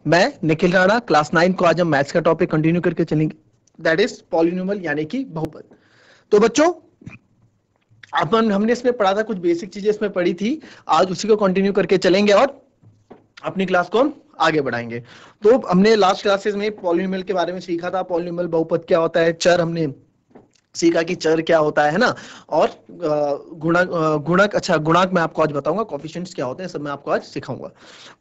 मैं निखिल राणा, क्लास 9 को आज हम मैथ्स का टॉपिक कंटिन्यू करके चलेंगे, दैट इज पॉलिनोमियल यानी कि बहुपद। तो बच्चों हमने इसमें पढ़ा था, कुछ बेसिक चीजें इसमें पढ़ी थी, आज उसी को कंटिन्यू करके चलेंगे और अपनी क्लास को हम आगे बढ़ाएंगे। तो हमने लास्ट क्लासेस में पॉलिनोमियल के बारे में सीखा था, पॉलिनोमियल बहुपद क्या होता है, चर हमने सीखा कि चर क्या होता है ना, और गुणक अच्छा गुणांक मैं आपको आज बताऊंगा, कोफिशिएंट्स क्या होते हैं सब मैं आपको आज सिखाऊंगा,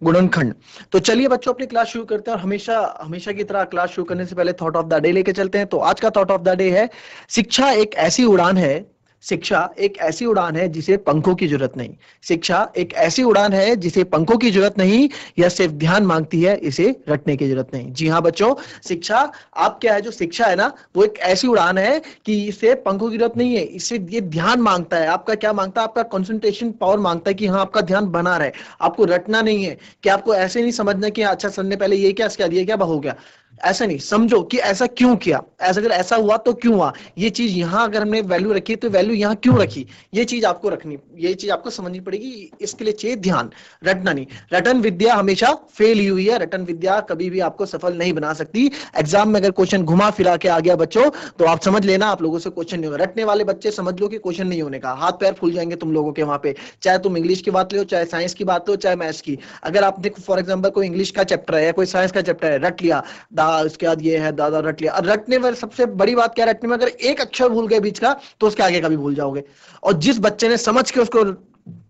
गुणनखंड। तो चलिए बच्चों अपनी क्लास शुरू करते हैं, और हमेशा हमेशा की तरह क्लास शुरू करने से पहले थॉट ऑफ द डे लेके चलते हैं। तो आज का थॉट ऑफ द डे है, शिक्षा एक ऐसी उड़ान है, शिक्षा एक ऐसी उड़ान है जिसे पंखों की जरूरत नहीं। शिक्षा एक ऐसी उड़ान है जिसे पंखों की जरूरत नहीं, यह सिर्फ ध्यान मांगती है, इसे रटने की जरूरत नहीं। जी हाँ बच्चों, शिक्षा आप क्या है, जो शिक्षा है ना वो एक ऐसी उड़ान है कि इसे पंखों की जरूरत नहीं है, इसे ये ध्यान मांगता है। आपका क्या मांगता है, आपका कंसंट्रेशन पावर मांगता है कि हाँ आपका ध्यान बना रहे, आपको रटना नहीं है, कि आपको ऐसे नहीं समझना कि अच्छा सर ने पहले ये क्या दिया, क्या हो गया, ऐसा नहीं। समझो कि ऐसा क्यों किया, ऐसा अगर ऐसा हुआ तो क्यों हुआ, ये चीज यहां अगर हमने वैल्यू रखी तो वैल्यू यहां क्यों रखी, ये चीज आपको रखनी, ये चीज आपको समझनी पड़ेगी। इसके लिए चाहिए ध्यान, रटना नहीं। रटन विद्या हमेशा फेल ही हुई है, रटन विद्या कभी भी आपको सफल नहीं बना सकती। एग्जाम में अगर क्वेश्चन घुमा फिरा के आ गया बच्चों तो आप समझ लेना आप लोगों से क्वेश्चन नहीं होगा। रटने वाले बच्चे समझ लो कि क्वेश्चन नहीं होने का, हाथ पैर फूल जाएंगे तुम लोगों के वहां पे, चाहे तुम इंग्लिश की बात लो, चाहे साइंस की बात लो, चाहे मैथ्स की। अगर आपने फॉर एग्जाम्पल कोई इंग्लिश का चैप्टर है या कोई साइंस का चैप्टर है, रट लिया उसके बाद ये है दादा, रट लिया। और रटने में सबसे बड़ी बात क्या है, रटने में अगर एक अक्षर भूल गए बीच का तो उसके आगे का भी भूल जाओगे। और जिस बच्चे ने समझ के उसको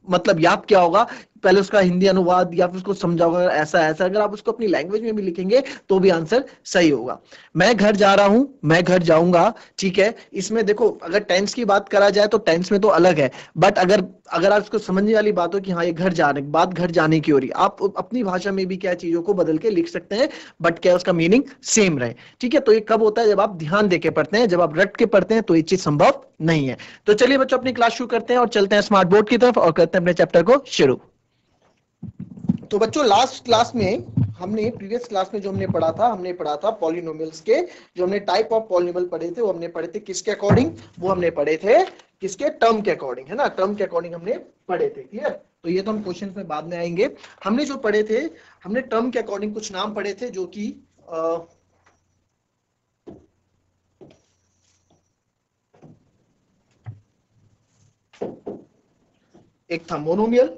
मतलब याद किया होगा, पहले उसका हिंदी अनुवाद या फिर उसको समझाओगे ऐसा ऐसा, अगर आप उसको अपनी लैंग्वेज में भी लिखेंगे तो भी आंसर सही होगा। मैं घर जा रहा हूं, मैं घर जाऊंगा, ठीक है। इसमें देखो अगर टेंस की बात करा जाए तो टेंस में तो अलग है, बट अगर अगर आप उसको समझने वाली बात हो कि हाँ ये घर जाने बात घर जाने की हो रही, आप अपनी भाषा में भी क्या चीजों को बदल के लिख सकते हैं, बट क्या उसका मीनिंग सेम रहे, ठीक है। तो ये कब होता है, जब आप ध्यान देके पढ़ते हैं, जब आप रट के पढ़ते हैं तो ये चीज संभव नहीं है। तो चलिए बच्चों अपनी क्लास शुरू करते हैं और चलते हैं स्मार्ट बोर्ड की तरफ और करते हैं अपने चैप्टर को शुरू। तो बच्चों लास्ट क्लास में हमने प्रीवियस क्लास में जो हमने पढ़ा था पॉलिनोमियल्स के, जो हमने टाइप ऑफ पॉलिनोमियल पढ़े थे वो हमने पढ़े थे किसके अकॉर्डिंग, वो हमने पढ़े थे किसके, टर्म के अकॉर्डिंग, है ना, टर्म के अकॉर्डिंग हमने पढ़े थे, क्लियर। तो ये तो हम क्वेश्चन में बाद में आएंगे। हमने जो पढ़े थे, हमने टर्म के अकॉर्डिंग कुछ नाम पढ़े थे, जो कि एक था मोनोमियल,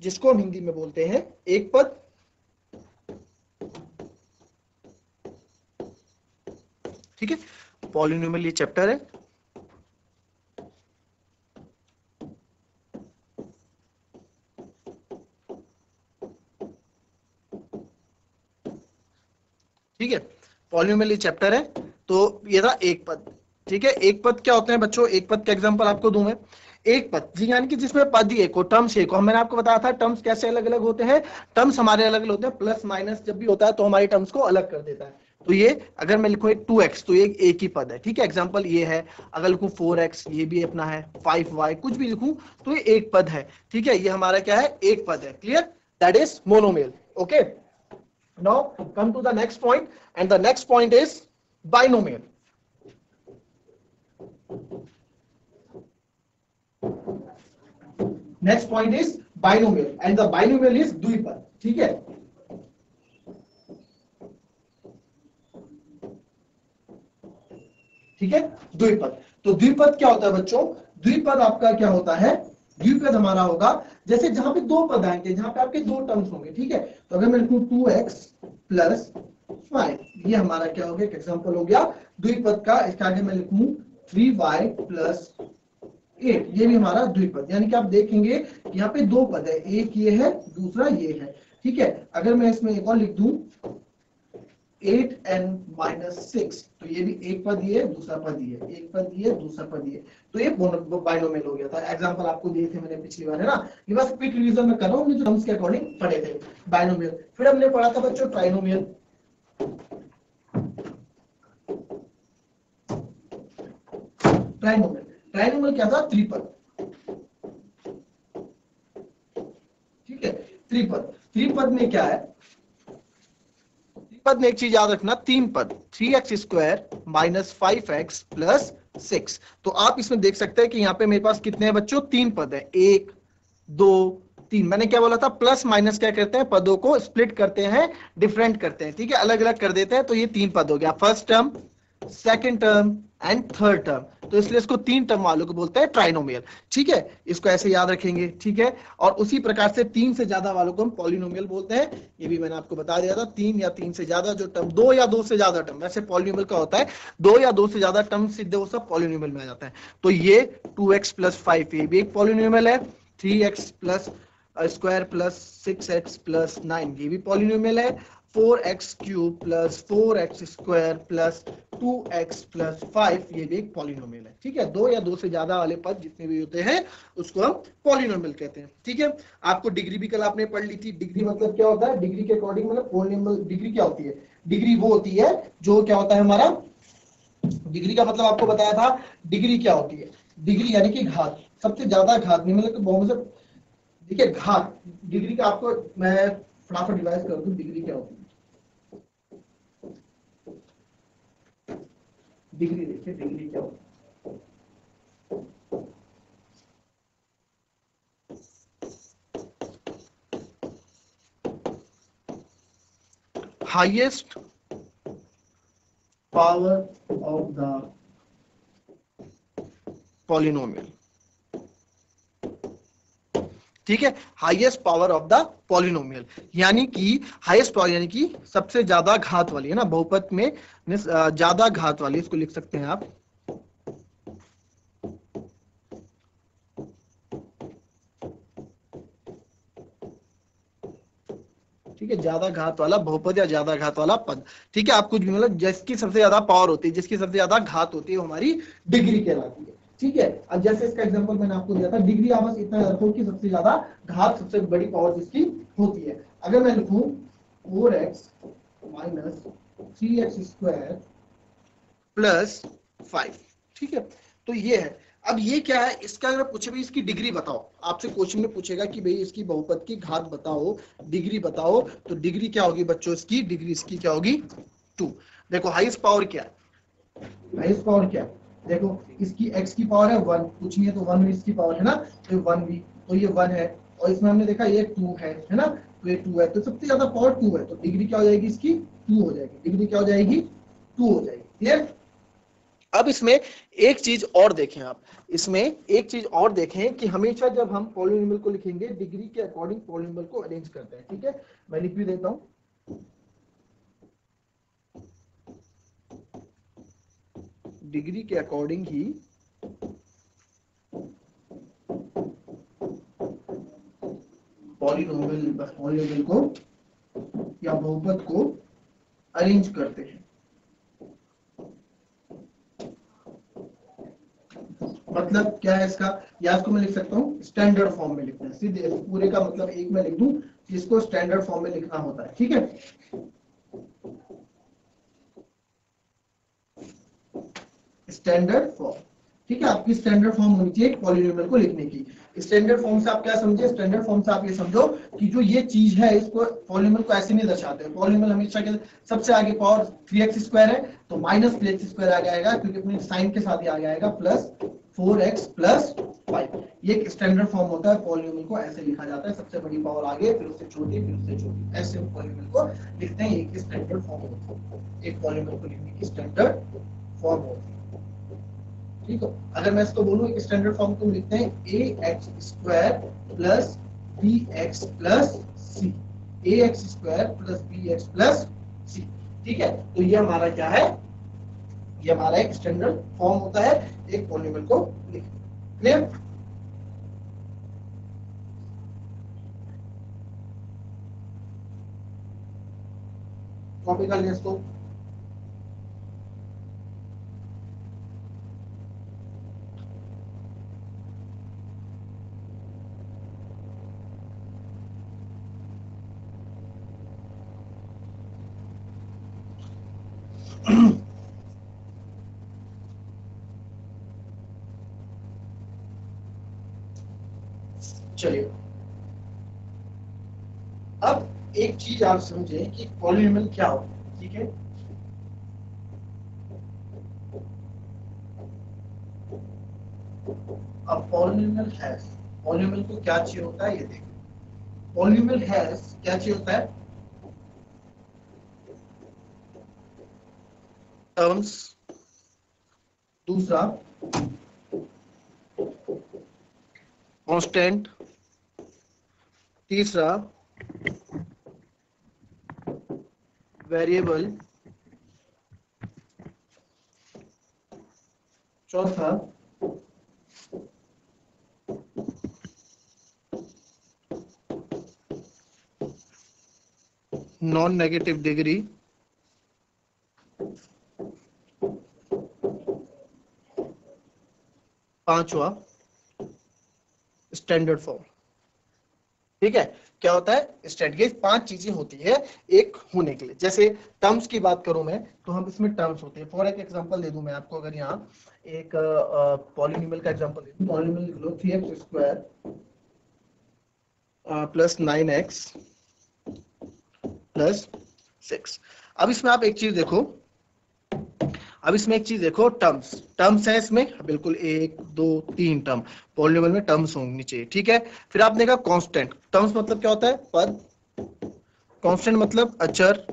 जिसको हम हिंदी में बोलते हैं एक पद, ठीक है। पॉलिनोमियल ये चैप्टर है, ठीक है। पॉलिनोमियल ये चैप्टर है। तो ये था एक पद, ठीक है। एक पद क्या होते हैं बच्चों, एक पद का एग्जांपल आपको दूं मैं। एक पद जी यानी कि जिसमें पद ही एक हो, टर्म्स एक हो। मैंने आपको बताया था टर्म्स कैसे अलग अलग होते हैं, टर्म्स हमारे अलग अलग होते हैं, प्लस माइनस जब भी होता है तो हमारे टर्म्स को अलग कर देता है। तो ये अगर मैं लिखूं एक 2x तो ये एक ही पद है, ठीक है। एग्जांपल ये है, अगर लिखूं 4x ये भी अपना है, 5y कुछ भी लिखूं तो ये एक पद है, ठीक है। ये हमारा क्या है, एक पद है, clear, that is monomial, okay. Now come to the next point, and the next point is binomial. Next point is binomial, and the binomial is द्विपद, ठीक है। ठीक है, द्विपद। तो द्विपद क्या होता है बच्चों, द्विपद आपका क्या होता है, द्विपद हमारा होगा जैसे जहां पे दो पद आएंगे, जहां पे आपके दो टर्म्स होंगे, ठीक है। तो अगर मैं लिखूं 2x प्लस 5, ये हमारा क्या हो गया, एक एग्जांपल हो गया द्विपद का। इसके आगे मैं लिखूं 3y प्लस 8, ये भी हमारा द्विपद। यानी कि आप देखेंगे यहाँ पे दो पद है, एक ये है दूसरा ये है, ठीक है। अगर मैं इसमें एक और लिख दूं 8n-6, तो ये भी एक पद ये दूसरा पद ये, एक पद ये दूसरा पद ये, तो ये बाइनोमियल हो गया था। एग्जांपल आपको दिए थे मैंने पिछली बार, है ना। ये बस क्विक रिवीजन में कर रहा हूं, हमने जो टर्म्स के अकॉर्डिंग पढ़े थे बाइनोमियल। फिर हमने पढ़ा था बच्चों ट्राइनोमियल, ट्राइनोमियल, ट्राइनोमियल क्या था, त्रिपद, ठीक है। त्रिपद, त्रिपद में क्या है, पद में एक चीज याद रखना, तीन पद, 3x² माइनस 5x प्लस 6। तो आप इसमें देख सकते हैं कि यहाँ पे मेरे पास कितने हैं बच्चों, तीन पद है, 1 2 तीन। मैंने क्या बोला था, प्लस माइनस क्या करते हैं, पदों को स्प्लिट करते हैं, डिफरेंट करते हैं, ठीक है, अलग अलग कर देते हैं। तो ये तीन पद हो गया, first term, second term and third term. तो इसलिए इसको तीन टर्म वालों को बोलते हैं ट्राइनोमियल, ठीक है, इसको ऐसे याद रखेंगे, ठीक है। और उसी प्रकार से तीन से ज्यादा वालों को हम पॉलिनोमियल बोलते हैं। ये भी मैंने आपको बता दिया था, तीन या तीन से ज्यादा जो टर्म, दो या दो से ज्यादा टर्म, वैसे पॉलिनोमियल का होता है दो या दो से ज्यादा टर्म सीधे वो सब पॉलिनोमियल में आ जाता है। तो ये 2x प्लस 5 ये भी एक पॉलिनोमियल है, 3x plus square plus 6x plus 9 ये भी पॉलिनोमियल है, 4x cube plus 4x square plus 2x plus 5 ये भी एक पॉलिनोमियल है, ठीक है। दो या दो से ज्यादा वाले पद जितने भी होते हैं उसको हम पॉलिनोमियल कहते हैं, ठीक है। आपको डिग्री भी कल आपने पढ़ ली थी। डिग्री मतलब क्या होता है, डिग्री के अकॉर्डिंग मतलब पॉलिनोमियल डिग्री क्या होती है, डिग्री वो होती है जो क्या होता है हमारा, डिग्री का मतलब आपको बताया था, डिग्री क्या होती है, डिग्री यानी कि घात, सबसे ज्यादा घात नहीं, मतलब बहुत से, देखिए घात, डिग्री का आपको मैं फटाफट रिवाइज कर दूं, डिग्री क्या होती है। डिग्री देखिए, डिग्री क्या होती है, highest power of the polynomial, ठीक है, highest power of the polynomial, यानी कि हाईएस्ट पावर यानी कि सबसे ज्यादा घात वाली, है ना, बहुपद में ज्यादा घात वाली, इसको लिख सकते हैं आप, ठीक है, ज्यादा घात वाला बहुपद या ज्यादा घात वाला पद, ठीक है। आप कुछ भी मतलब जिसकी सबसे ज्यादा पावर होती है, जिसकी सबसे ज्यादा घात होती है, वो हमारी डिग्री कहलाती है, ठीक है। अब जैसे इसका एग्जांपल मैंने आपको दिया था, डिग्री आप बस इतना रखो कि सबसे ज्यादा घात, सबसे बड़ी पावर जिसकी होती है। अगर मैं लिखूं 4x minus 3x square plus 5, ठीक है, तो ये है। अब ये क्या है, इसका अगर पूछे भाई इसकी डिग्री बताओ, आपसे क्वेश्चन में पूछेगा कि भाई इसकी बहुपद की घात बताओ, डिग्री बताओ, तो डिग्री क्या होगी बच्चों, इसकी डिग्री इसकी क्या होगी, 2। देखो हाईएस्ट पावर क्या है, हाईएस्ट पावर क्या है, देखो इसकी x की पावर है 1, कुछ नहीं है तो 1 भी इसकी पावर है ना, तो 1 भी, तो ये 1 है, और इसमें हमने देखा ये 2 है ना, तो ये 2 है, तो सबसे ज्यादा पावर 2 है, तो डिग्री क्या हो जाएगी इसकी, 2 हो जाएगी, डिग्री क्या हो जाएगी, 2 हो जाएगी, क्लियर। अब इसमें एक चीज और देखें आप, इसमें एक चीज और देखें कि हमेशा जब हम पॉलिनोमियल को लिखेंगे डिग्री के अकॉर्डिंग पॉलिनोमियल को अरेंज करते हैं, ठीक है। मैं लिख भी देता हूं, डिग्री के अकॉर्डिंग ही पॉलिनोमियल को या बहुपद को अरेंज करते हैं। मतलब क्या है इसका, या इसको मैं लिख सकता हूँ स्टैंडर्ड फॉर्म में लिखते हैं, सीधे पूरे का मतलब एक में लिख दूं, इसको स्टैंडर्ड फॉर्म में लिखना होता है, ठीक है। स्टैंडर्ड फॉर्म, ठीक है, आपकी स्टैंडर्ड फॉर्म होनी चाहिए पॉलिनोमियल को लिखने की। स्टैंडर्ड फॉर्म से आप क्या समझे, स्टैंडर्ड फॉर्म से आप ये समझो कि जो ये चीज है इसको पॉलिनोमियल को ऐसे नहीं दर्शाते हैं, पॉलिनोमियल हमेशा के सबसे आगे पावर 3x स्क्वायर है तो माइनस 3x स्क्वायर आगे आएगा, क्योंकि अपने साइन के साथ ही आगे आएगा, प्लस 4x प्लस 5। ये एक स्टैंडर्ड फॉर्म होता है, पॉलिनोमियल को ऐसे लिखा जाता है, सबसे बड़ी पावर आगे, फिर उससे छोटी, फिर उससे छोटी, ऐसे पॉलिनोमियल को लिखते हैं, एक स्टैंडर्ड फॉर्म होता है, एक पॉलिनोमियल को लिखने की स्टैंडर्ड फॉर्म होती है, ठीक है। अगर मैं इसको बोलूं एक स्टैंडर्ड फॉर्म को लिखते हैं ax square plus bx plus c, ax square plus bx plus c, ठीक है। तो ये हमारा क्या है, ये हमारा एक स्टैंडर्ड फॉर्म होता है एक पॉलिनोमियल को लिखने, क्लियर। कॉपी कर लिया इसको। चलिए अब एक चीज आप समझे कि पॉलिनोमियल क्या होता है, ठीक है। अब पॉलिनोमियल है, पॉलिनोमियल को क्या चाहिए होता है ये देखो, पॉलिनोमियल हैज क्या चाहिए होता है, टर्म्स, दूसरा कांस्टेंट, तीसरा वेरिएबल, चौथा नॉन नेगेटिव डिग्री, पांचवा स्टैंडर्ड फॉर्म। ठीक है, क्या होता है स्टैंडर्ड, ये पांच चीजें होती है एक होने के लिए। जैसे टर्म्स की बात करूं मैं, तो हम इसमें टर्म्स होते हैं। फॉर एक एग्जांपल दे दूं मैं आपको, अगर यहाँ एक पॉलिनोमियल का एग्जांपल दे दूं, पॉलिनोमियल लिख लो 3x square plus 9x plus 6। अब इसमें आप एक चीज देखो, अब इसमें एक चीज देखो, टर्म्स, टर्म्स है इसमें बिल्कुल, एक दो तीन टर्म, पॉलिनोमियल में टर्म्स होनी चाहिए। ठीक है, फिर आपने कहा कांस्टेंट, टर्म्स मतलब क्या होता है, पद, कांस्टेंट मतलब अचर,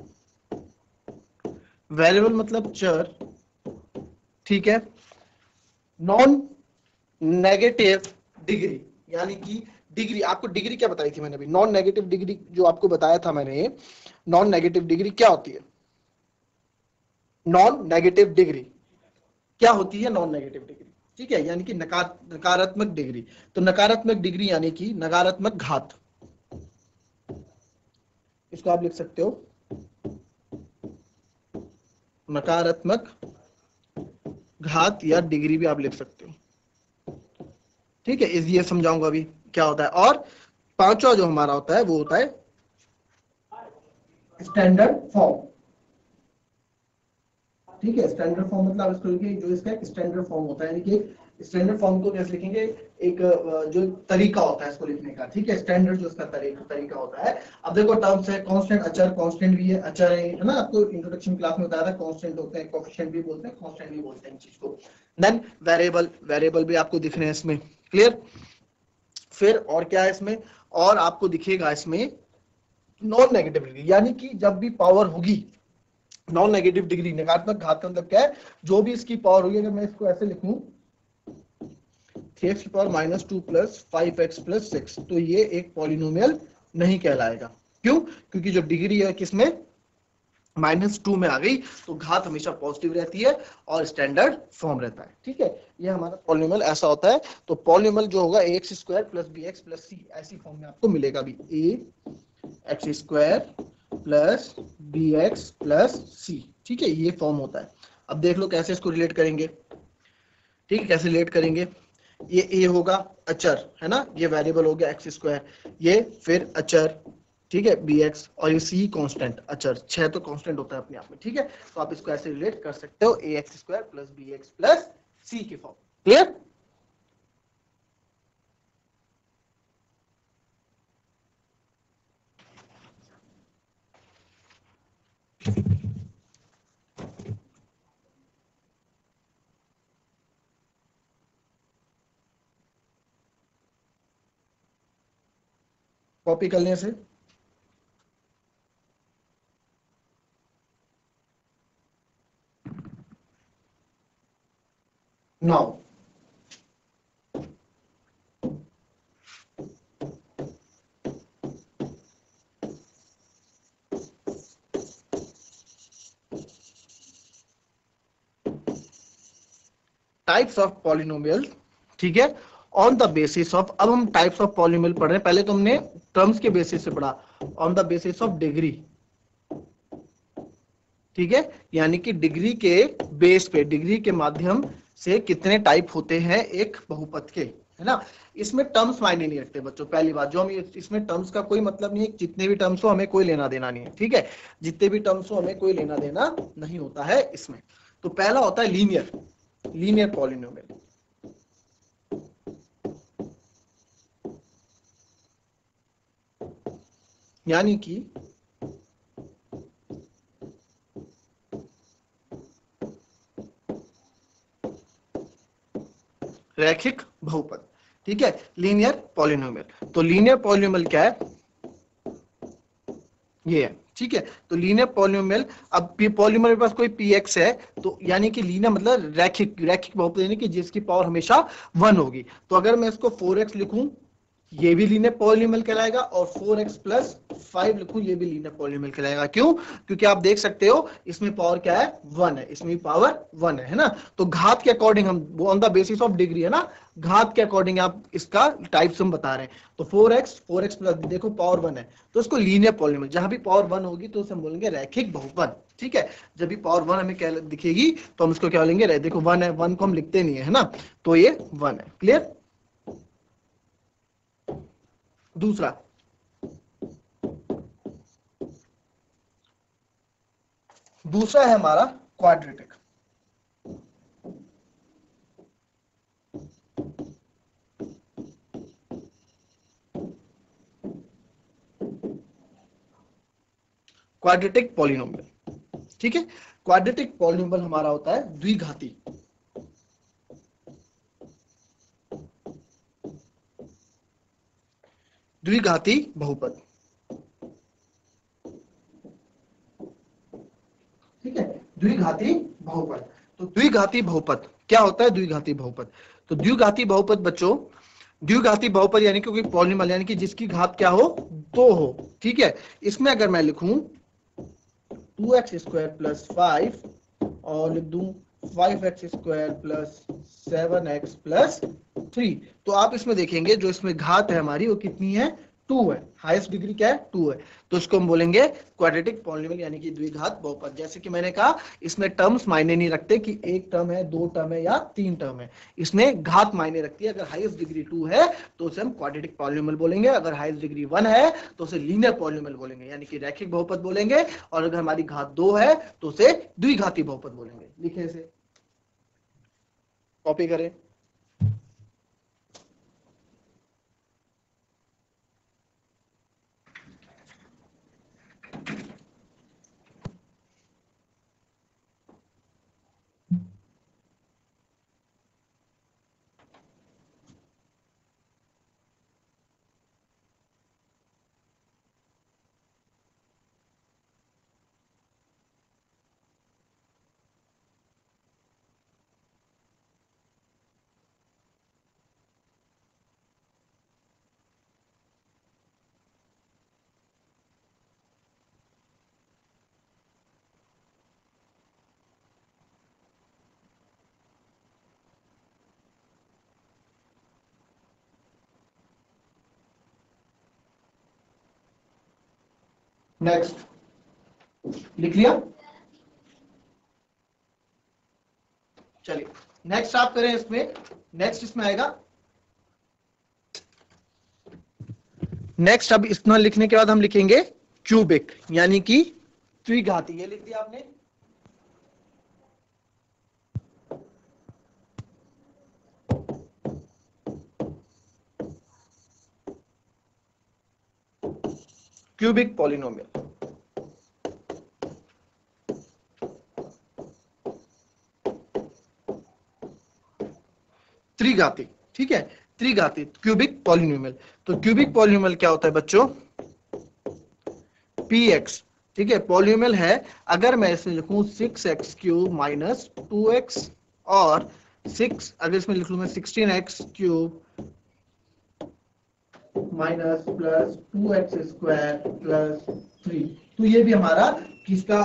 वेरिएबल मतलब चर, ठीक है, नॉन नेगेटिव डिग्री, यानी कि डिग्री, आपको डिग्री क्या बताई थी मैंने अभी, नॉन नेगेटिव डिग्री जो आपको बताया था मैंने, नॉन नेगेटिव डिग्री क्या होती है, नॉन नेगेटिव डिग्री क्या होती है, नॉन नेगेटिव डिग्री, ठीक है, यानी कि नकारात्मक डिग्री। तो नकारात्मक डिग्री यानी कि नकारात्मक घात, इसको आप लिख सकते हो नकारात्मक घात, या डिग्री भी आप लिख सकते हो। ठीक है, ये समझाऊंगा अभी क्या होता है। और पांचवा जो हमारा होता है वो होता है स्टैंडर्ड फॉर्म। ठीक है, स्टैंडर्ड फॉर्म मतलब इसको लिखिए, जो इसका स्टैंडर्ड फॉर्म होता है, यानी कि स्टैंडर्ड फॉर्म को कैसे लिखेंगे, एक जो तरीका होता है इसको लिखने का। ठीक है, स्टैंडर्ड जो इसका तरीका होता है। अब देखो टर्म्स है, कांस्टेंट, अचर, कांस्टेंट भी है, अचर है ना, आपको इंट्रोडक्शन क्लास में बताया था, कांस्टेंट होते हैं, कोएफिशिएंट भी बोलते हैं, कांस्टेंट भी बोलते हैं इन चीज को। देन वेरिएबल, वेरिएबल भी आपको दिख रहे हैं इसमें, क्लियर। फिर और क्या है इसमें, और आपको दिखेगा इसमें नॉन नेगेटिव डिग्री, यानी कि जब भी पावर होगी, नॉन नेगेटिव डिग्री, नकारात्मक घात का मतलब क्या है, जो भी इसकी पावर होगी, अगर मैं इसको ऐसे लिखूं 3x की पावर -2 प्लस 5x प्लस 6, तो ये एक पॉलिनोमियल नहीं कहलाएगा। क्यों, क्योंकि जो डिग्री है किसमें, -2 में आ गई, तो घात हमेशा पॉजिटिव रहती है और स्टैंडर्ड फॉर्म रहता है। ठीक है, ये हमारा पॉलिनोमियल ऐसा होता है। तो पॉलिनोमियल जो होगा ax square plus bx plus c, ऐसी फॉर्म में आपको मिलेगा भी, ax square plus bx plus c। ठीक है, ये फॉर्म होता है। अब देख लो कैसे इसको रिलेट करेंगे। ठीक है, कैसे रिलेट करेंगे, ये a होगा अचर है ना, ये वेरिएबल हो गया एक्स स्क्वायर, ये फिर अचर, ठीक है bx, और ये c कांस्टेंट अचर, 6 तो कांस्टेंट होता है अपने आप में। ठीक है, तो आप इसको ऐसे रिलेट कर सकते हो, ax square plus bx plus c की फॉर्म, क्लियर। कॉपी करने से नाउ, टाइप्स ऑफ पॉलिनोमियल, ठीक है, ऑन द बेसिस ऑफ, अब हम टाइप्स ऑफ पॉलिनोमियल पढ़ रहे हैं, पहले तो हमने टर्म्स के बेसिस से पढ़ा, on the basis of degree. ठीक है, यानी कि डिग्री के बेस पे, डिग्री के माध्यम से कितने टाइप होते हैं एक बहुपद के, है ना। इसमें टर्म्स मायने नहीं रखते बच्चों, पहली बात, जो हम इसमें टर्म्स का कोई मतलब नहीं है, जितने भी टर्म्स हो हमें कोई लेना देना नहीं है। ठीक है, जितने भी टर्म्स हो हमें कोई लेना देना नहीं होता है इसमें। तो पहला होता है लीनियर, लीनियर पॉलिनोमियल, यानी कि रैखिक बहुपद। ठीक है, लीनियर पॉलिनोमियल। तो लीनियर पॉलिनोमियल क्या है, ये है, ठीक है। तो लीनियर पॉलिनोमियल, अब पॉलिनोमियल के पास कोई px है, तो यानी कि लीनियर मतलब रैखिक, रैखिक बहुपद यानी कि जिसकी पावर हमेशा 1 होगी। तो अगर मैं इसको 4x लिखूं, ये भी लीनियर पॉलिनोमियल कहलाएगा, और 4x प्लस 5 लिखूं, ये भी लीनियर पॉलिनोमियल कहलाएगा। क्यों? क्योंकि आप देख सकते हो इसमें पावर क्या है, 1 है, इसमें भी पावर 1 है ना। तो घात के अकॉर्डिंग हम, वो on the basis of degree है ना, घात के अकॉर्डिंग आप इसका टाइप्स हम बता रहे हैं। तो 4x प्लस देखो पावर 1 है, तो इसको लीनियर पॉलिनोमियल, जहां भी पावर 1 होगी तो उसे हम बोलेंगे रैखिक बहुपद, ठीक है। जब भी पावर 1 हमें क्या दिखेगी तो हम इसको क्या बोलेंगे, देखो 1 है, 1 को हम लिखते नहीं है ना, तो ये 1 है। क्लियर? दूसरा दूसरा है हमारा क्वाड्रेटिक। क्वाड्रेटिक पॉलिनोमियल, ठीक है। क्वाड्रेटिक पॉलिनोमियल हमारा होता है द्विघाती। द्विघाती बहुपद, ठीक है। द्विघाती बहुपद, तो द्विघाती बहुपद क्या होता है? द्विघाती बहुपद, तो द्विघाती बहुपद बच्चों, द्विघाती बहुपद यानी कि कोई पॉलिनोमियल यानी कि जिसकी घात क्या हो, 2 हो, ठीक है। इसमें अगर मैं लिखूं 2x² प्लस 5 और लिख दूं 5x² प्लस 7x प्लस 3, तो आप इसमें देखेंगे जो इसमें घात है हमारी वो कितनी है, 2 है। हाईएस्ट डिग्री क्या है, 2 है। तो इसको हम बोलेंगे क्वाड्रेटिक पॉलिनोमियल यानी कि द्विघात बहुपद। जैसे कि मैंने कहा इसमें टर्म्स मायने नहीं रखते कि एक टर्म है, 2 टर्म है या 3 टर्म है, इसमें घात मायने रखती है। अगर हाईएस्ट डिग्री 2 है तो उसे हम क्वाड्रेटिक पॉलिनोमियल बोलेंगे, अगर हाईएस्ट डिग्री 1 है तो उसे लीनियर पॉलिनोमियल बोलेंगे यानी कि रैखिक बहुपद बोलेंगे, और अगर हमारी घात 2 है तो उसे द्विघाती बहुपद बोलेंगे। लिखे इसे, कॉपी करें। नेक्स्ट लिख लिया, चलिए नेक्स्ट आप करें इसमें। नेक्स्ट इसमें आएगा, नेक्स्ट अब इतना लिखने के बाद हम लिखेंगे क्यूबिक यानी कि द्विघाती। ये लिख दिया आपने। क्यूबिक पॉलिनोमियल, त्रिघाती, ठीक है। त्रिघाती क्यूबिक पॉलिनोमियल, तो क्यूबिक पॉलिनोमियल क्या होता है बच्चों, px, ठीक है। पॉलिनोमियल है, अगर मैं इसमें लिखूं 6x³ माइनस 2x और 6, अगर इसमें लिख लूं मैं 16x³ minus plus 2x² plus 3, तो ये भी हमारा किसका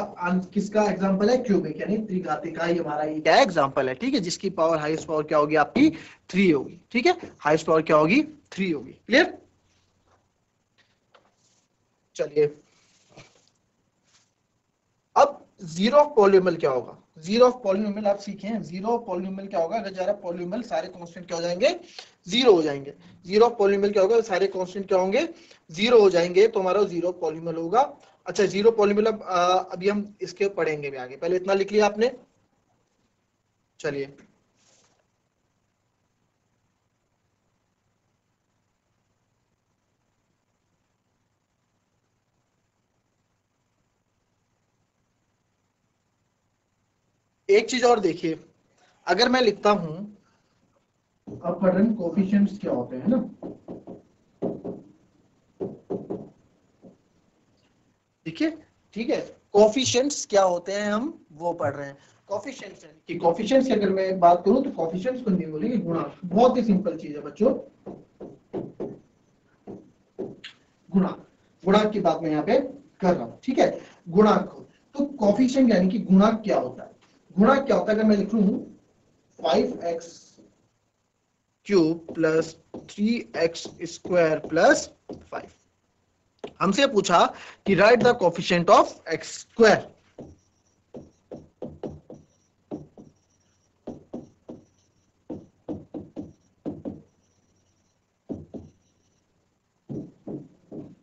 किसका एग्जांपल है, क्यूबिक यानी त्रिघाती का ही हमारा ये क्या एग्जांपल है, ठीक है। जिसकी पावर हाईएस्ट पावर क्या होगी आपकी, 3 होगी, ठीक है। हाईएस्ट पावर क्या होगी, 3 होगी। क्लियर? चलिए अब जीरो ऑफ पॉलिनोमियल क्या होगा। जीरो ऑफ पॉलिनोमियल आप सीखे हैं, जीरो ऑफ पॉलिनोमियल क्या होगा, अगर जरा पॉलिनोमियल सारे कांस्टेंट क्या हो जाएंगे, जीरो हो जाएंगे। जीरो ऑफ पॉलिनोमियल क्या होगा, सारे कांस्टेंट क्या होंगे, जीरो हो जाएंगे, तो हमारा जीरो पॉलिनोमियल होगा। अच्छा जीरो पॉलिनोमियल अब अभी हम इसके पढ़ेंगे भी आगे, पहले इतना लिख लिया आपने। चलिए एक चीज और देखिए, अगर मैं लिखता हूं, अब पढ़ रहे हैं कोफिशिएंट्स क्या होते हैं ना, देखिए, ठीक है। कोफिशिएंट्स क्या होते हैं हम वो पढ़ रहे हैं। कोफिशिएंट्स कि कोफिशिएंट्स की अगर मैं बात करूं तो कोफिशिएंट्स को नहीं बोलेंगे, गुणांक। बहुत ही सिंपल चीज है बच्चों, गुणांक। गुणांक की बात मैं यहाँ पे कर रहा हूं, ठीक है। गुणांक को तो कोफिशिएंट यानी कि गुणांक क्या होता है। गुणांक क्या होता है, अगर मैं लिख लूं 5x cube plus 3x square plus 5, हमसे पूछा कि right the coefficient of x square.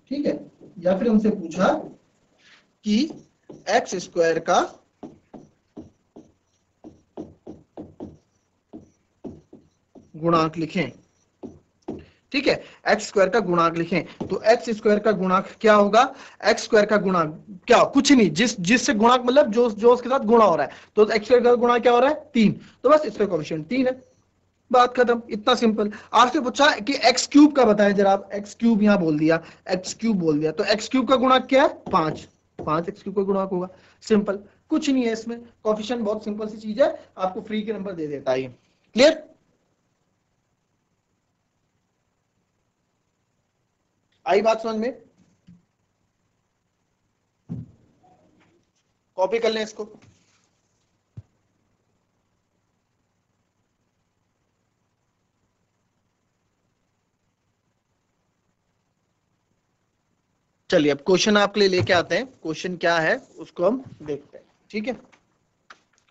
ठीक है, या फिर हमसे पूछा कि एक्स स्क्वायर का गुणांक लिखें। ठीक है, एक्स स्क्वायर का गुणांक लिखें तो एक्स स्क्वायर का गुणांक क्या होगा। एक्स स्क्वायर का गुणांक क्या, कुछ नहीं, जिससे गुणांक मतलब जो उसके साथ गुणा हो रहा है, तो एक्स स्क्वायर का गुणांक क्या हो रहा है 3, तो बस इसका कोएफिशिएंट 3 है। बात खत्म, इतना सिंपल। आपसे पूछा कि एक्स क्यूब का बताएं जरा, आप एक्स क्यूब यहां बोल दिया, एक्स क्यूब बोल दिया, तो एक्स क्यूब का गुणांक क्या है 5, 5 एक्स क्यूब का गुणांक होगा। सिंपल, कुछ नहीं है इसमें, कोएफिशिएंट बहुत सिंपल सी चीज है, आपको फ्री के नंबर दे देता है। क्लियर, आई बात समझ में। कॉपी कर लें इसको। चलिए अब क्वेश्चन आपके लिए लेके आते हैं, क्वेश्चन क्या है उसको हम देखते हैं। ठीक है,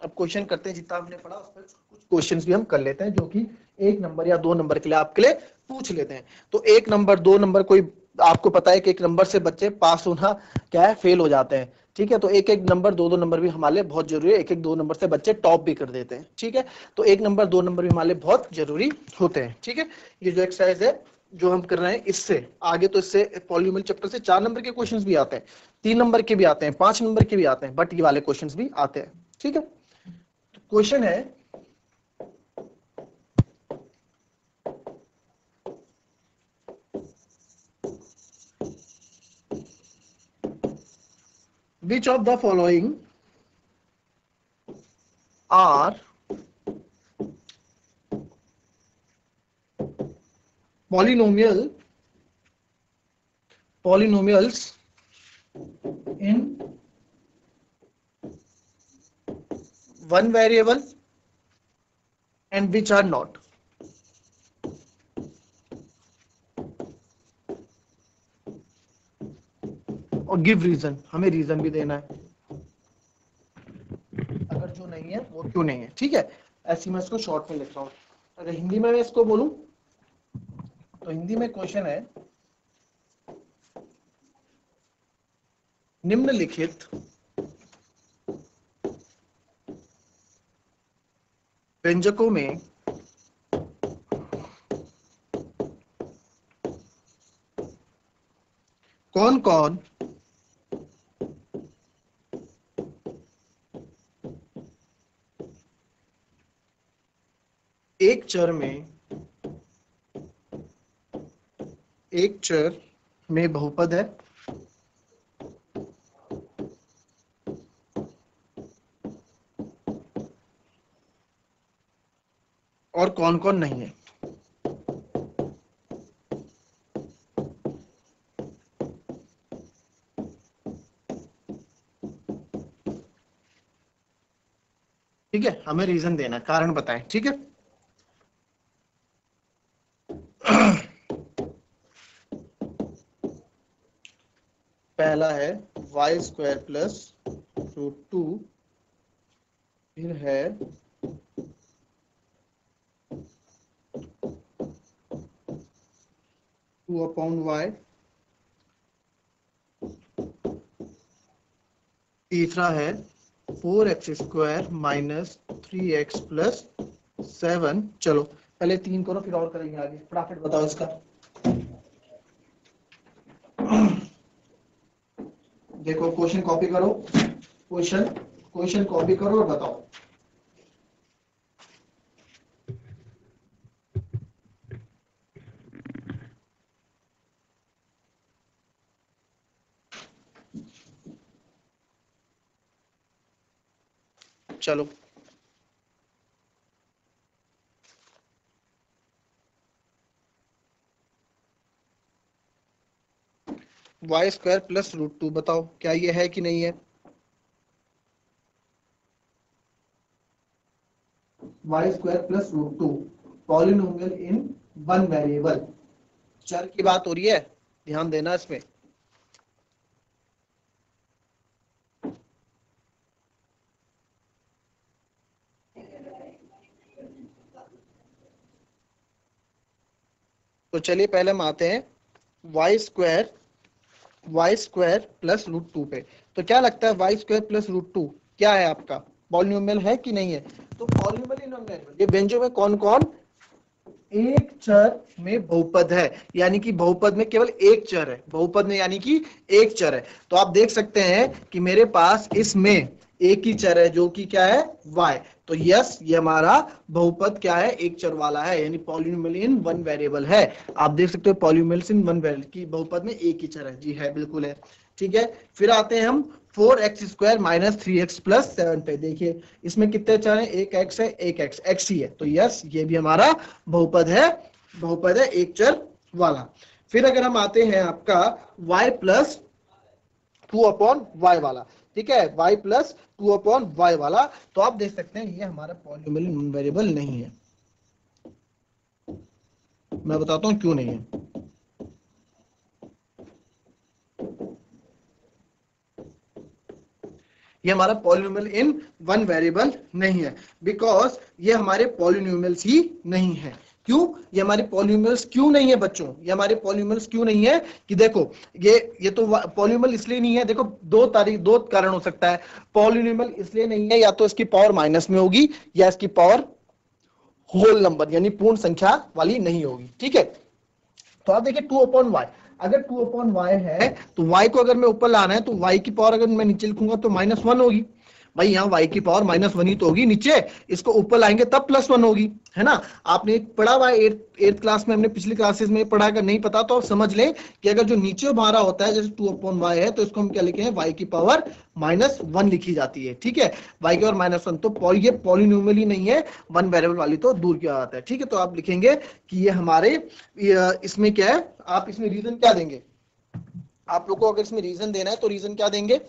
अब क्वेश्चन करते हैं, जितना हमने पढ़ा उस पर कुछ क्वेश्चंस भी हम कर लेते हैं, जो कि 1 नंबर या 2 नंबर के लिए आपके लिए पूछ लेते हैं। तो 1 नंबर 2 नंबर, कोई आपको पता है कि 1 नंबर से बच्चे पास होना क्या है, फेल हो जाते हैं। ठीक है, तो 1 1 नंबर 2 2 नंबर भी हमारे लिए बहुत जरूरी है। 1 1 2 नंबर से बच्चे टॉप भी कर देते हैं। ठीक है, तो 1 नंबर 2 नंबर भी हमारे लिए बहुत जरूरी होते हैं। ठीक है, ये जो एक्सरसाइज है जो हम कर रहे हैं, इससे आगे तो इससे पॉलिनोमियल चैप्टर से 4 नंबर के क्वेश्चंस भी आते हैं, 3 नंबर के भी आते हैं, 5 नंबर के भी आते हैं, बट ये वाले क्वेश्चंस भी आते हैं। ठीक है, क्वेश्चन है which of the following are polynomials in one variable and which are not, और गिव रीजन, हमें रीजन भी देना है, अगर जो नहीं है वो क्यों नहीं है। ठीक है, ऐसी मैं इसको शॉर्ट में लिख रहा हूं। अगर हिंदी में मैं इसको बोलूं तो हिंदी में क्वेश्चन है, निम्नलिखित व्यंजकों में कौन कौन एक चर में बहुपद है, और कौन कौन नहीं है। ठीक है, हमें रीजन देना, कारण बताएं। ठीक है, पहला है वाई स्क्वायर प्लस रूट 2, फिर है 2/y, तीसरा है 4x² माइनस 3x प्लस 7। चलो पहले 3 करो फिर और करेंगे आगे, फटाफट बताओ इसका। देखो क्वेश्चन कॉपी करो, क्वेश्चन कॉपी करो और बताओ। चलो Y square plus root two, बताओ क्या ये है कि नहीं है? Y square plus root two polynomial in one variable, चर की बात हो रही है, ध्यान देना इसमें। तो चलिए पहले हम आते हैं Y square plus root two पे। तो क्या लगता है Y square plus root two क्या है आपका? पॉलिनोमियल है कि नहीं है? तो पॉलिनोमियल इन वन वेरिएबल, ये व्यंजक में कौन कौन एक चर में बहुपद है, यानी कि बहुपद में केवल एक चर है, बहुपद में यानी कि एक चर है। तो आप देख सकते हैं कि मेरे पास इसमें एक ही चर है जो कि क्या है, y। तो यस, ये हमारा बहुपद क्या है, एक चर वाला है, यानी पॉलिनोमियल इन वन वेरिएबल है। आप देख सकते हो पॉलिनोमियल इन वन वेरिएबल की बहुपद में एक ही चर है, जी है, बिल्कुल है। ठीक है, फिर आते हैं हम 4x² माइनस 3x प्लस 7 पे। देखिए इसमें कितने चर हैं, एक x है, एक x ही है, तो यस ये भी हमारा बहुपद है, बहुपद है एक चर वाला। फिर अगर हम आते हैं आपका y प्लस 2/y वाला, ठीक है, y प्लस 2/y वाला, तो आप देख सकते हैं ये हमारा पॉलिनोमियल वेरिएबल नहीं है। मैं बताता हूं क्यों नहीं है। ये हमारा पॉलिनोमियल इन वन वेरिएबल नहीं है, बिकॉज ये हमारे पॉलिनोमियल्स ही नहीं है। क्यों ये हमारे पॉलिनोमियल्स क्यों नहीं है बच्चों? ये हमारे पॉलिनोमियल्स क्यों नहीं है कि देखो ये तो पॉलिनोमियल इसलिए नहीं है, देखो दो कारण हो सकता है। पॉलिनोमियल इसलिए नहीं है, या तो इसकी पावर माइनस में होगी, या इसकी पावर होल नंबर यानी पूर्ण संख्या वाली नहीं होगी। ठीक है, तो आप देखिए 2/y, अगर 2/y है तो y को अगर मैं ऊपर लाना है तो y की पावर अगर मैं नीचे लिखूंगा तो -1 होगी। भाई यहाँ y की पावर -1 ही तो होगी नीचे, इसको ऊपर लाएंगे तब +1 होगी, है ना? आपने पढ़ा हुआ है एट्थ क्लास में, हमने पिछली क्लासेस में पढ़ा, अगर नहीं पता तो आप समझ लें कि अगर जो नीचे हमारा होता है जैसे 2/y है तो इसको हम क्या लिखे हैं, y की पावर -1 लिखी जाती है। ठीक है, y की पावर -1, तो ये पॉलिनोमियल ही नहीं है, वन वेरिएबल वाली तो दूर किया जाता है। ठीक है, तो आप लिखेंगे कि ये हमारे इसमें क्या है, आप इसमें रीजन क्या देंगे? आप लोग को अगर इसमें रीजन देना है तो रीजन क्या देंगे?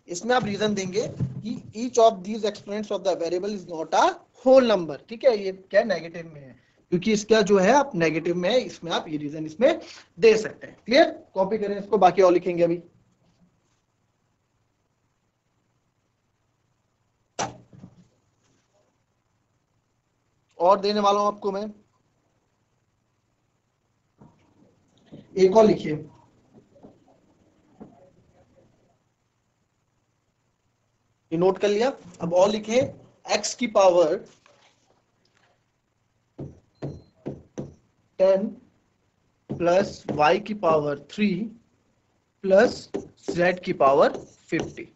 इसमें आप रीजन देंगे कि each of these exponents of the variable is not a whole number. ठीक है, ये क्या नेगेटिव में है, क्योंकि इसका जो है आप नेगेटिव में है, इसमें आप ये रीजन इसमें दे सकते हैं। क्लियर, कॉपी करें इसको, बाकी और लिखेंगे अभी। और देने वाला हूं आपको मैं, एक और लिखिए, ये नोट कर लिया। अब और लिखे x की पावर 10 प्लस y की पावर 3 प्लस z की पावर 50,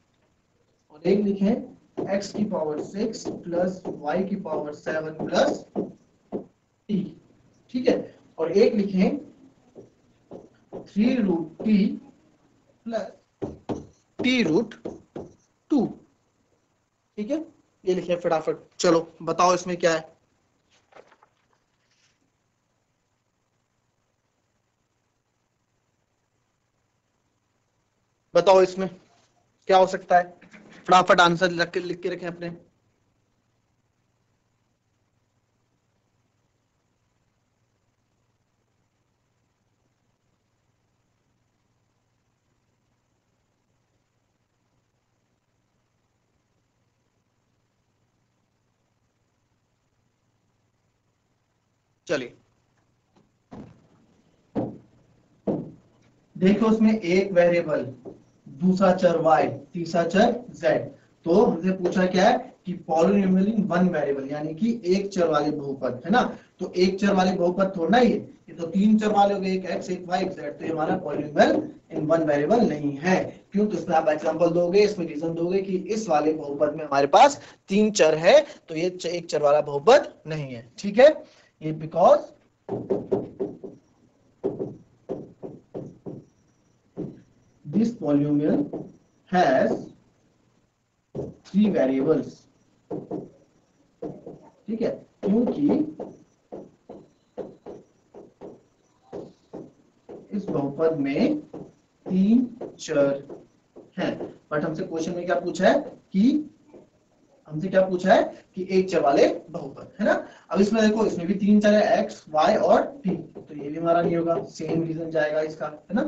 और एक लिखे x की पावर 6 प्लस y की पावर 7 प्लस t। ठीक है, और एक लिखे 3√t प्लस t√2। ठीक है, ये लिखे फटाफट, चलो बताओ इसमें क्या है। बताओ इसमें क्या हो सकता है, फटाफट आंसर लिख के रखें अपने। चलिए देखो, उसमें एक वेरिएबल, दूसरा चर y, तीसरा चर z। तो हमसे पूछा क्या है कि पॉलिनोमियल इन वन वेरिएबल, यानी कि एक चर वाले बहुपद, है ना? तो एक चर वाले बहुपद थोड़ा ही है, ये तो तीन चर वाले हो गए, एक x, एक y, एक z। तो ये हमारा पॉलिनोमियल इन वन वेरिएबल नहीं है। क्यों? तो इसमें आप एग्जांपल दोगे, इसमें रीजन दोगे कि इस वाले बहुपद में हमारे पास तीन चर है, तो ये एक चर वाला बहुपद नहीं है। ठीक है, ये because this polynomial has three variables, ठीक है, क्योंकि इस बहुपद में 3 चर हैं। बट हमसे क्वेश्चन में क्या पूछा है कि एक चर वाले बहुपद है ना। अब इसमें देखो, इसमें भी 3 चर है, x, y और t, तो ये भी हमारा नहीं होगा, सेम रीजन जाएगा इसका, है ना।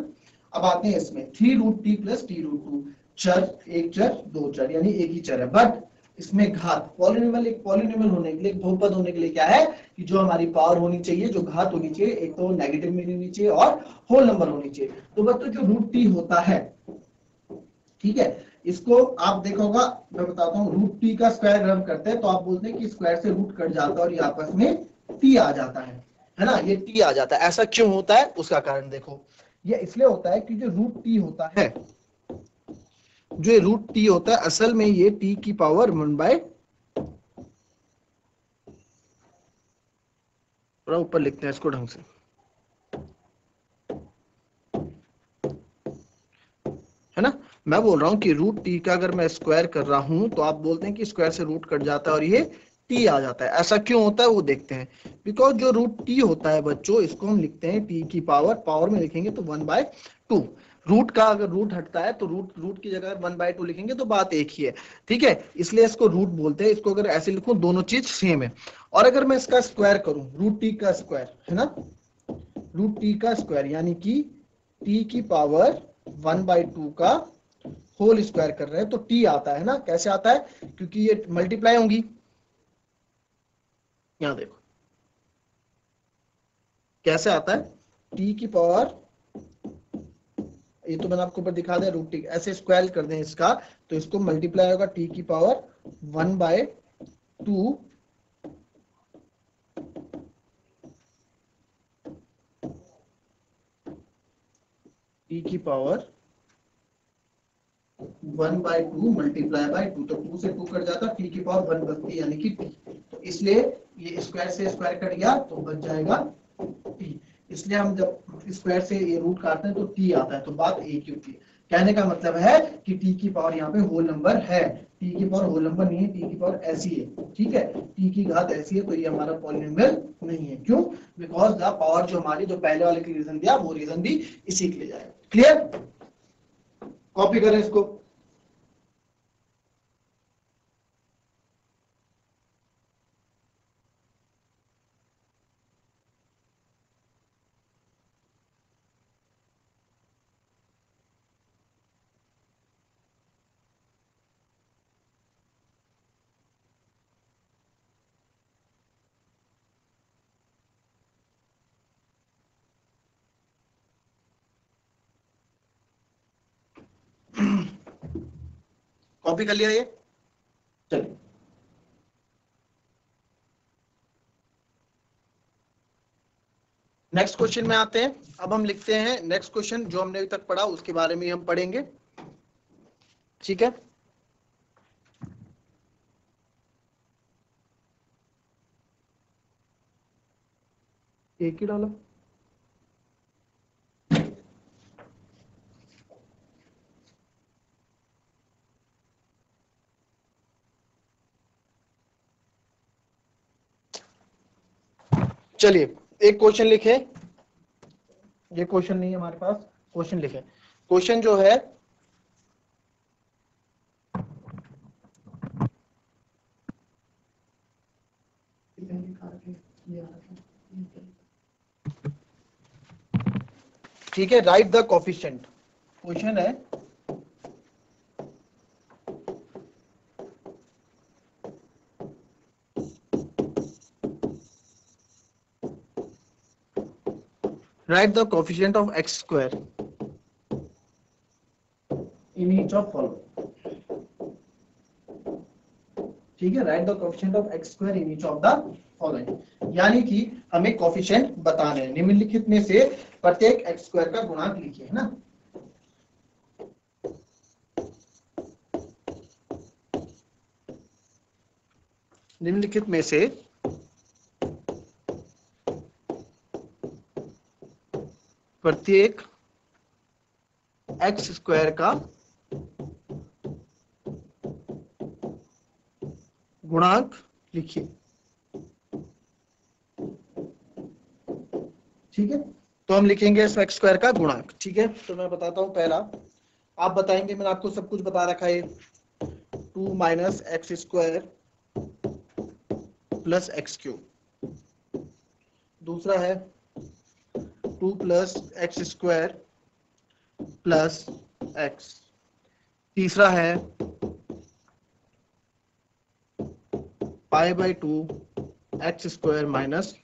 अब आते हैं इसमें 3√t + t√2, चर, एक चर, दो चर, यानी एक ही चर है। बट इसमें घात, पॉलिनोमियल, एक पॉलिनोमियल होने के लिए, एक बहुपद होने के लिए क्या है कि जो हमारी पावर होनी चाहिए, जो घात होनी चाहिए, एक तो नेगेटिव में होनी चाहिए और होल नंबर होनी चाहिए। तो बच्चों जो √t होता है, ठीक है, इसको आप देखोगा, मैं बताता हूँ, √t का स्क्वायर अगर हम करते हैं तो आप बोलते हैं कि स्क्वायर से रूट कट जाता है और ये आपस में t आ जाता है ना, ये t आ जाता है। ऐसा क्यों होता है, उसका कारण देखो, ये इसलिए होता है कि जो √t होता है, जो √t होता है, असल में ये t की पावर 1/, थोड़ा ऊपर लिखते हैं इसको ढंग से, है ना। मैं बोल रहा हूं कि √t का अगर मैं स्क्वायर कर रहा हूं तो आप बोलते हैं कि स्क्वायर से रूट कट जाता है और ये t आ जाता है। ऐसा क्यों होता है वो देखते हैं। बिकॉज जो √t होता है बच्चों, इसको हम लिखते हैं t की पावर में लिखेंगे तो 1/2। रूट का अगर रूट हटता है तो रूट की जगह 1/2 लिखेंगे तो बात एक ही है, ठीक है, इसलिए इसको रूट बोलते हैं। इसको अगर ऐसे लिखूं, दोनों चीज सेम है। और अगर मैं इसका स्क्वायर करूं, √t का स्क्वायर, है ना, √t का स्क्वायर यानी कि t की पावर 1/2 का होल स्क्वायर कर रहे हैं तो t आता है ना। कैसे आता है, क्योंकि ये मल्टीप्लाई होंगी, यहां देखो कैसे आता है, t की पावर, ये तो मैंने आपको ऊपर दिखा दिया, √t ऐसे स्क्वायर कर दें इसका, तो इसको मल्टीप्लाई होगा t की पावर 1/2, t की पावर 1/2 मल्टीप्लाई बाय 2, तो 2 से 2 कट जाता, t की पावर 1 बचती, यानी कि t। तो इसलिए ये स्क्वायर से स्क्वायर कट गया तो बच जाएगा t। इसलिए हम जब स्क्वायर से ये रूट काटते हैं तो t आता है, तो बात एक ही होती है। कहने का मतलब है कि t की पावर यहाँ पे होल नंबर है, t की पावर होल नंबर नहीं है, t की पावर ऐसी है, ठीक है, t की घात ऐसी है, तो ये हमारा पॉलिनोमियल नहीं है। क्यों, बिकॉज द पावर जो हमारी, जो पहले वाले के रीजन दिया, वो रीजन भी इसी के लिए जाएगा। क्लियर, कॉपी करें इसको। कॉपी कर लिया ये, चलिए नेक्स्ट क्वेश्चन में आते हैं। अब हम लिखते हैं नेक्स्ट क्वेश्चन, जो हमने अभी तक पढ़ा उसके बारे में हम पढ़ेंगे, ठीक है। एक ही डालो, चलिए एक क्वेश्चन लिखे, ये क्वेश्चन नहीं है हमारे पास, क्वेश्चन लिखे। क्वेश्चन जो है, ठीक है, राइट द कोफिशिएंट। क्वेश्चन है, right the coefficient of x square in each of following. ठीक है, right the coefficient of x square in each of the following, यानी कि हमें कोफिशिएंट बताने हैं। निम्नलिखित में से प्रत्येक x स्क्वायर का गुणांक लिखिए, है ना। निम्नलिखित में से प्रत्येक x स्क्वायर का गुणांक लिखिए। ठीक है, तो हम लिखेंगे इसमें एक्स स्क्वायर का गुणांक। ठीक है, तो मैं बताता हूँ पहला, आप बताएंगे, मैंने आपको सब कुछ बता रखा है, 2 minus x square plus x cube. दूसरा है 2 plus x square plus x. तीसरा है pi by 2 x square minus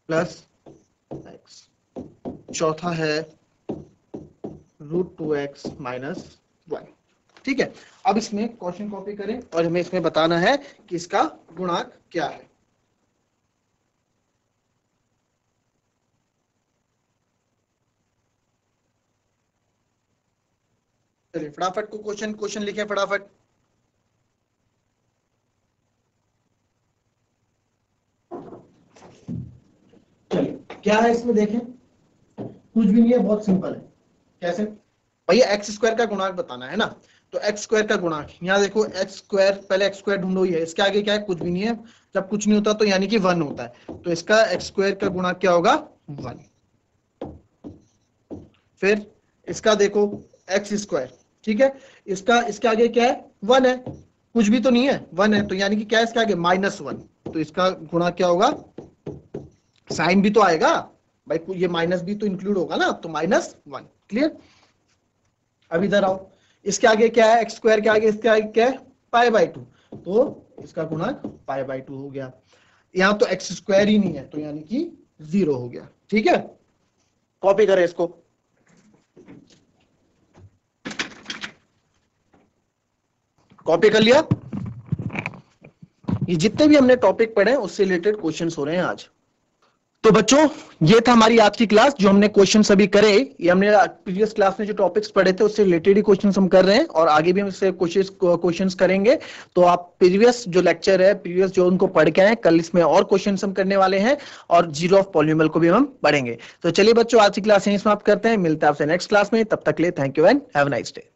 plus x. चौथा है √2x माइनस 1। ठीक है, अब इसमें क्वेश्चन कॉपी करें और हमें इसमें बताना है कि इसका गुणांक क्या है। चलिए फटाफट को क्वेश्चन लिखें फटाफट। चलिए क्या है इसमें देखें, कुछ भी नहीं है, बहुत सिंपल है। कैसे भैया, एक्स स्क्वायर का गुणांक बताना है ना, तो एक्स स्क्वायर का गुणांक यहाँ देखो, एक्स स्क्वायर, पहले एक्स स्क्वायर ढूंढो ही है, इसके आगे क्या है, कुछ भी नहीं है। जब कुछ नहीं होता तो यानी कि 1 होता है, तो इसका एक्स स्क्वायर का गुणांक क्या होगा, 1। फिर इसका देखो एक्स स्क्वायर, ठीक है, इसका इसके आगे क्या है, 1 है, कुछ भी तो नहीं है, 1 है, तो यानी कि क्या है इसके आगे -1, तो इसका गुणांक क्या होगा, साइन भी तो आएगा भाई, ये माइनस भी तो इंक्लूड होगा ना, तो -1। क्लियर। अब इधर आओ, इसके आगे क्या है, एक्स स्क्वायर के आगे इसके आगे क्या है, पाई बाई 2, तो इसका गुणांक पाई बाई 2 हो गया। यहां तो एक्स स्क्वायर ही नहीं है, तो यानी कि 0 हो गया। ठीक है, कॉपी करें इसको, कॉपी कर लिया। ये जितने भी हमने टॉपिक पढ़े उससे रिलेटेड क्वेश्चंस हो रहे हैं आज। तो बच्चों ये था हमारी आज की क्लास, जो हमने क्वेश्चन सभी करे, ये हमने प्रीवियस क्लास में जो टॉपिक्स पढ़े थे उससे रिलेटेड ही क्वेश्चंस हम कर रहे हैं, और आगे भी हम इससे क्वेश्चंस करेंगे। तो आप प्रीवियस जो लेक्चर है, प्रीवियस जो उनको पढ़ के आए, कल इसमें और क्वेश्चंस हम करने वाले हैं, और जीरो ऑफ पॉलिनोमियल को भी हम पढ़ेंगे। तो चलिए बच्चों, आज की क्लास यहीं समाप्त करते हैं, मिलते हैं आपसे नेक्स्ट क्लास में, तब तक के लिए thank you and have a nice day.